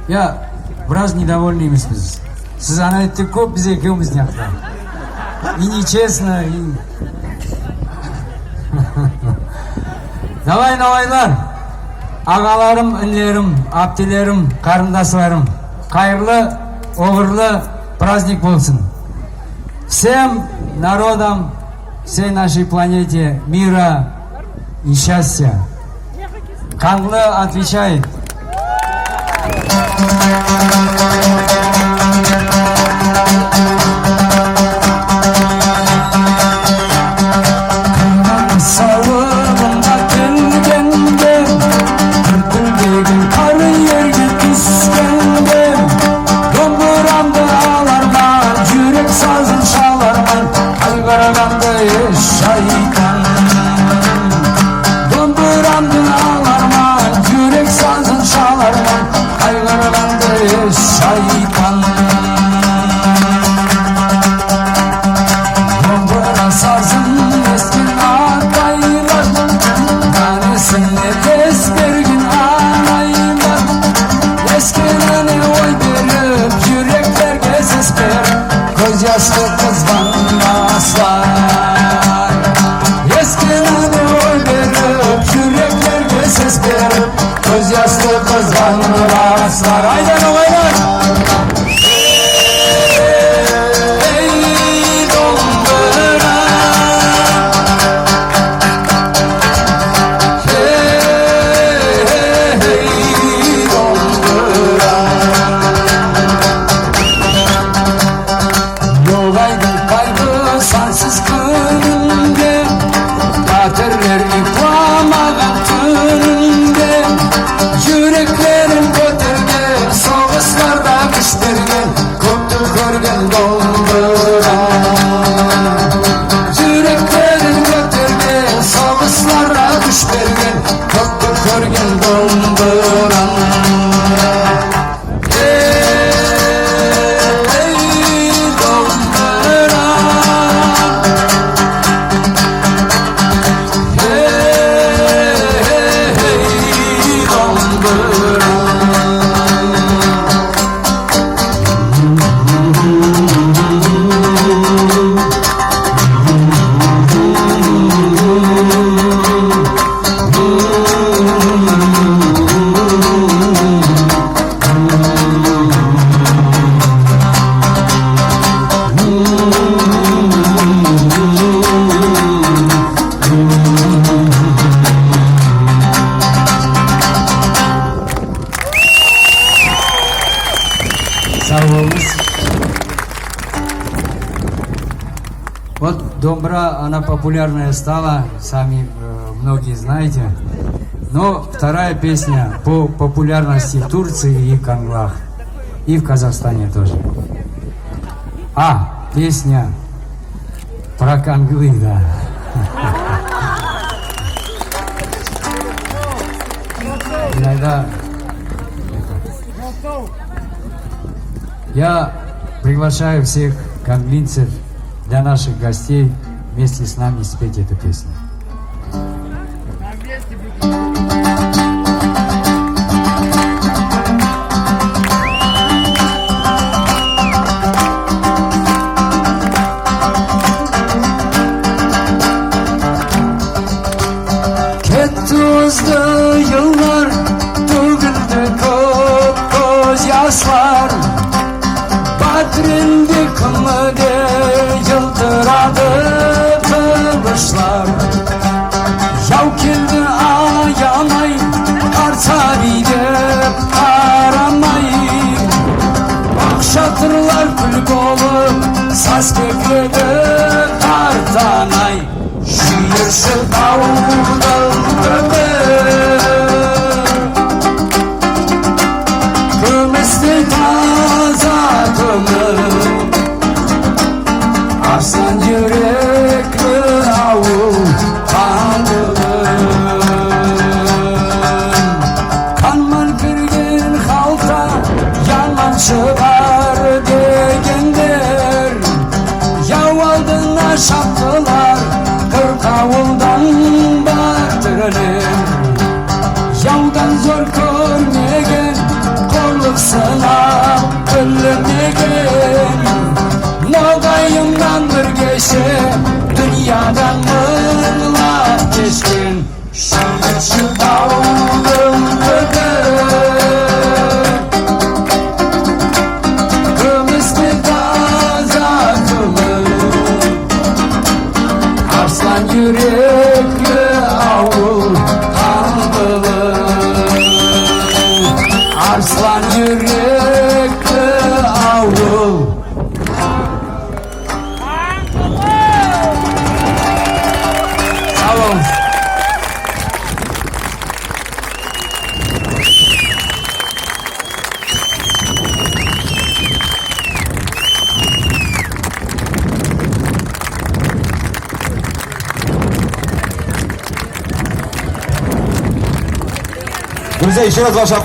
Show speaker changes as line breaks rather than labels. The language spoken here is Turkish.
Ya biraz недовольныймыз biz. Siz ana ayttık көп, biz ekеуміз нияқта. И нечестно, и... Давай, навайлар. Ағаларым, інлерім, аптелерім, қарындасларым. Қайырлы, оғырлы праздник болсын. Всем народам, всей нашей планете мира и счастья. Канглы отвечает. Вот домбра, она популярная стала, сами многие знаете. Но вторая песня по популярности в Турции и Канглах. И в Казахстане тоже. А, песня про Канглы, да. Иногда... Я приглашаю всех канглинцев для наших гостей вместе с нами спеть эту песню. Кетті uzdu yıllar, tөгілді көп көз яслар. Badrindi kımıdı yıldırады kılıçlar. Yav keldi ayanay, kartar idip karamay. Akşatırlar kül olup, saz kekledi kartanay. Şiirşi davuldı Kümesli taza kömür, arslan yürekli avul kandım. Kanman kırgın halta yalan çıkar degenler. Yav aldığına şaptılar kırk avuldan batırılır. Yavdan zor görmegen korluk Anasına ölümdegin Nogayımdan bir geçe Dünyadan mırla geçkin Şimdi çıkalım Kımızlı gaza kılıp Arslan yürekli avul kanlılı Arslan yürekli avul Sağ olun.
Друзья, еще раз ваша